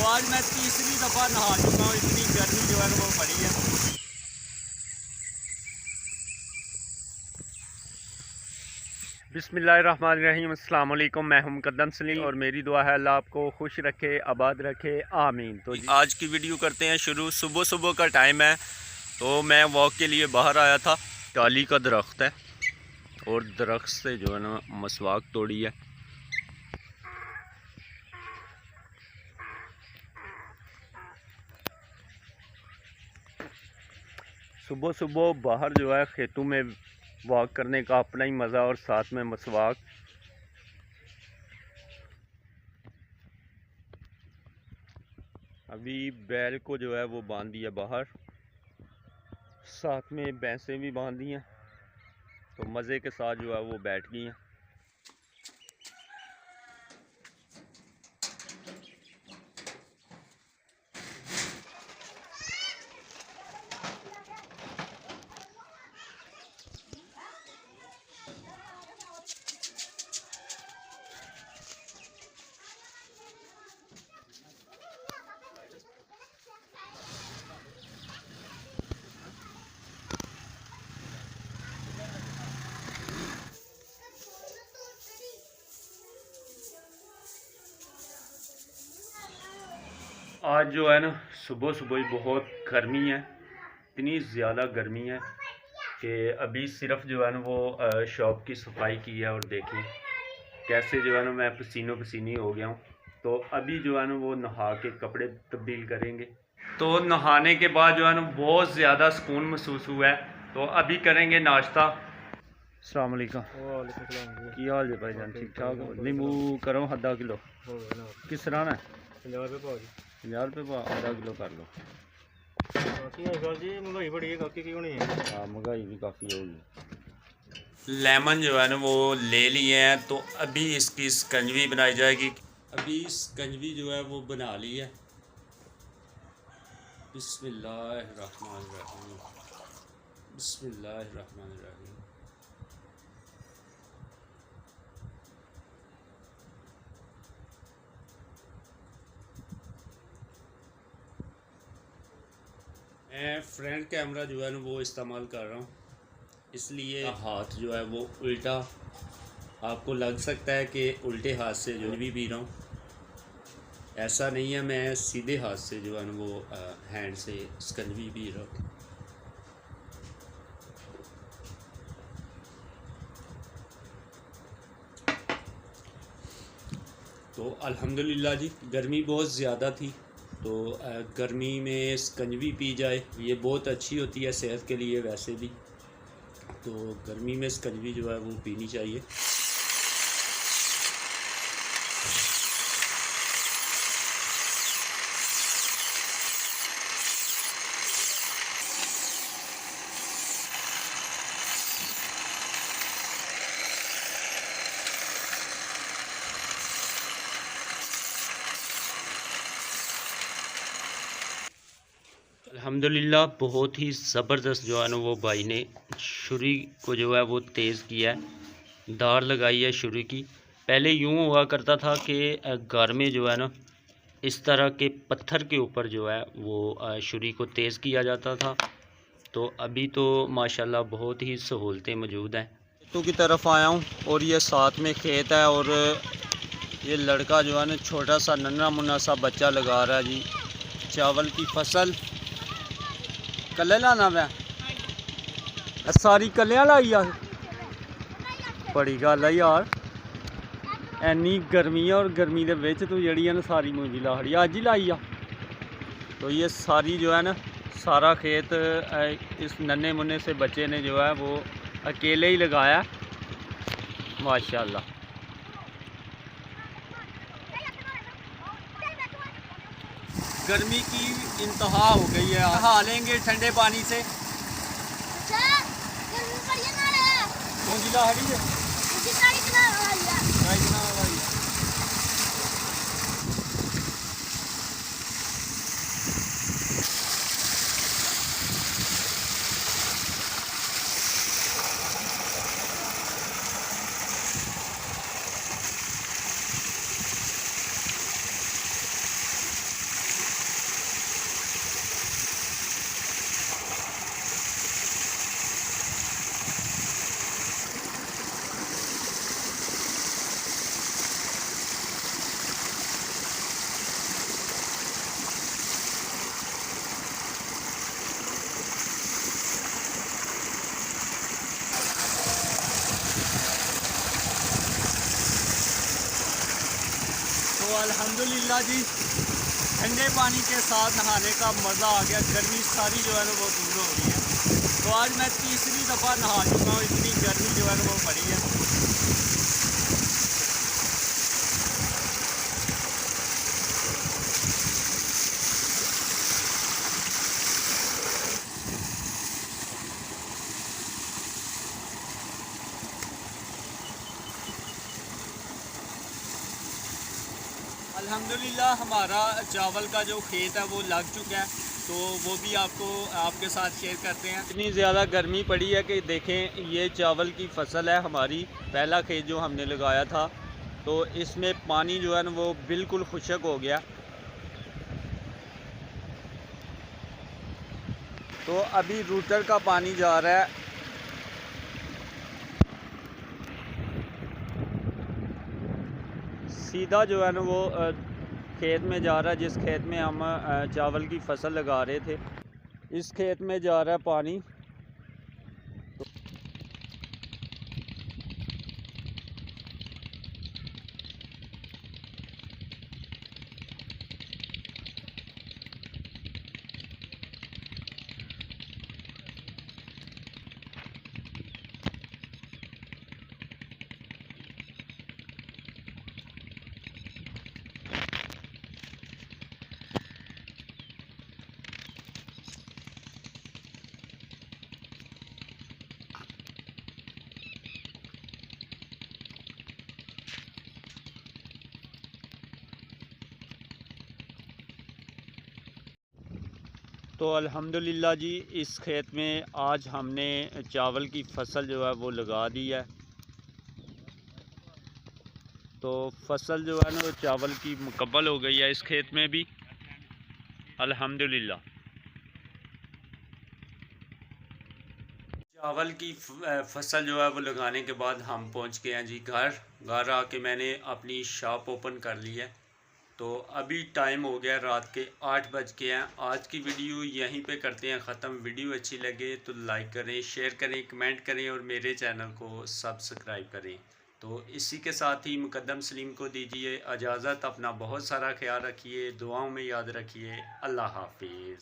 तो आज मैं तीसरी दफ़ा नहा चुका हूँ, इतनी गर्मी जो है वो पड़ी है। बिस्मिल्लाहिर्रहमानिर्रहीम, अस्सलाम वालेकुम। मैं हूं मुक़द्दम सलीम और मेरी दुआ है अल्लाह आपको खुश रखे, आबाद रखे, आमीन। तो आज की वीडियो करते हैं शुरू। सुबह सुबह का टाइम है, तो मैं वॉक के लिए बाहर आया था। टाली का दरख्त है और दरख्त से जो है ना मसवाक तोड़ी है। सुबह सुबह बाहर जो है खेतों में वॉक करने का अपना ही मज़ा और साथ में मसवाक। अभी बैल को जो है वो बांध दिया बाहर, साथ में भैंसें भी बांध दी हैं, तो मज़े के साथ जो है वो बैठ गई हैं। आज जो है ना सुबह सुबह ही बहुत गर्मी है, इतनी ज़्यादा गर्मी है कि अभी सिर्फ जो है ना वो शॉप की सफाई की है और देखें कैसे जो है ना मैं पसीनो पसीनी हो गया हूँ। तो अभी जो है ना वो नहा के कपड़े तब्दील करेंगे। तो नहाने के बाद जो है ना बहुत ज़्यादा सुकून महसूस हुआ है, तो अभी करेंगे नाश्ता। अस्सलाम वालेकुम। की हाल है भाईजान? ठीक ठाक हो? नींबू करो आधा किलो। किस तरह है? 50 रुपये आधा किलो कर लो। महंगाई बड़ी है काफ़ी की होनी है। हाँ, महंगाई भी काफ़ी होगी। लेमन जो है ना वो ले लिए हैं, तो अभी इसकी स्कंजवी बनाई जाएगी। अभी स्कंजवी जो है वो बना ली है। बिस्मिल्लाहिर्रहमानिर्रहीम, बिस्मिल्लाहिर्रहमानिर्रहीम। मैं फ्रंट कैमरा जो है ना वो इस्तेमाल कर रहा हूँ, इसलिए हाथ जो है वो उल्टा आपको लग सकता है कि उल्टे हाथ से जो भी पी रहा हूँ। ऐसा नहीं है, मैं सीधे हाथ से जो है ना वो हैंड से स्कंजवी पी रहा हूँ। तो अल्हम्दुलिल्लाह जी, गर्मी बहुत ज़्यादा थी, तो गर्मी में स्कंजवी पी जाए ये बहुत अच्छी होती है सेहत के लिए वैसे भी। तो गर्मी में स्कंजवी जो है वो पीनी चाहिए। अल्हम्दुलिल्लाह बहुत ही ज़बरदस्त जो है ना वो भाई ने छुरी को जो है वो तेज़ किया है, धार लगाई है छुरी की। पहले यूँ हुआ करता था कि घर में जो है ना इस तरह के पत्थर के ऊपर जो है वो छुरी को तेज़ किया जाता था। तो अभी तो माशाल्लाह बहुत ही सहूलतें मौजूद हैं। खेतों की तरफ आया हूँ और ये साथ में खेत है और ये लड़का जो है ना छोटा सा नन्हा मुन्ना सा बच्चा लगा रहा है जी चावल की फसल। कल्ले लाना मैं सारी कल्लियां लाई आ, बड़ी गल है यार, एनी गर्मी है और गर्मी के विच तू जड़ी है ना सारी मुंजी ला खड़ी, अज ही लाई आ। तो ये सारी जो है ना सारा खेत इस नन्हे मुन्ने से बच्चे ने जो है वो अकेले ही लगाया माशाल्लाह। गर्मी की इंतहा हो गई है, नहा लेंगे ठंडे पानी से। अल्हम्दुलिल्लाह जी, ठंडे पानी के साथ नहाने का मज़ा आ गया। गर्मी सारी जो है ना वो दूर हो गई है। तो आज मैं तीसरी दफ़ा नहा चुका हूँ, इतनी गर्मी जो है ना वो पड़ी है। अल्हम्दुलिल्लाह हमारा चावल का जो खेत है वो लग चुका है, तो वो भी आपके साथ शेयर करते हैं। इतनी ज़्यादा गर्मी पड़ी है कि देखें, ये चावल की फसल है हमारी, पहला खेत जो हमने लगाया था, तो इसमें पानी जो है ना वो बिल्कुल खुश्क हो गया। तो अभी रूटर का पानी जा रहा है। सीधा जो है ना वो खेत में जा रहा है, जिस खेत में हम चावल की फसल लगा रहे थे, इस खेत में जा रहा है पानी। तो अल्हम्दुलिल्लाह जी, इस खेत में आज हमने चावल की फसल जो है वो लगा दी है। तो फसल जो है ना वो चावल की मुकम्मल हो गई है इस खेत में भी, अल्हम्दुलिल्लाह। चावल की फसल जो है वो लगाने के बाद हम पहुंच गए हैं जी घर आके मैंने अपनी शॉप ओपन कर ली है। तो अभी टाइम हो गया रात के 8 बज के हैं। आज की वीडियो यहीं पे करते हैं ख़त्म। वीडियो अच्छी लगे तो लाइक करें, शेयर करें, कमेंट करें और मेरे चैनल को सब्सक्राइब करें। तो इसी के साथ ही मुकद्दम सलीम को दीजिए इजाज़त। अपना बहुत सारा ख्याल रखिए, दुआओं में याद रखिए। अल्लाह हाफिज़।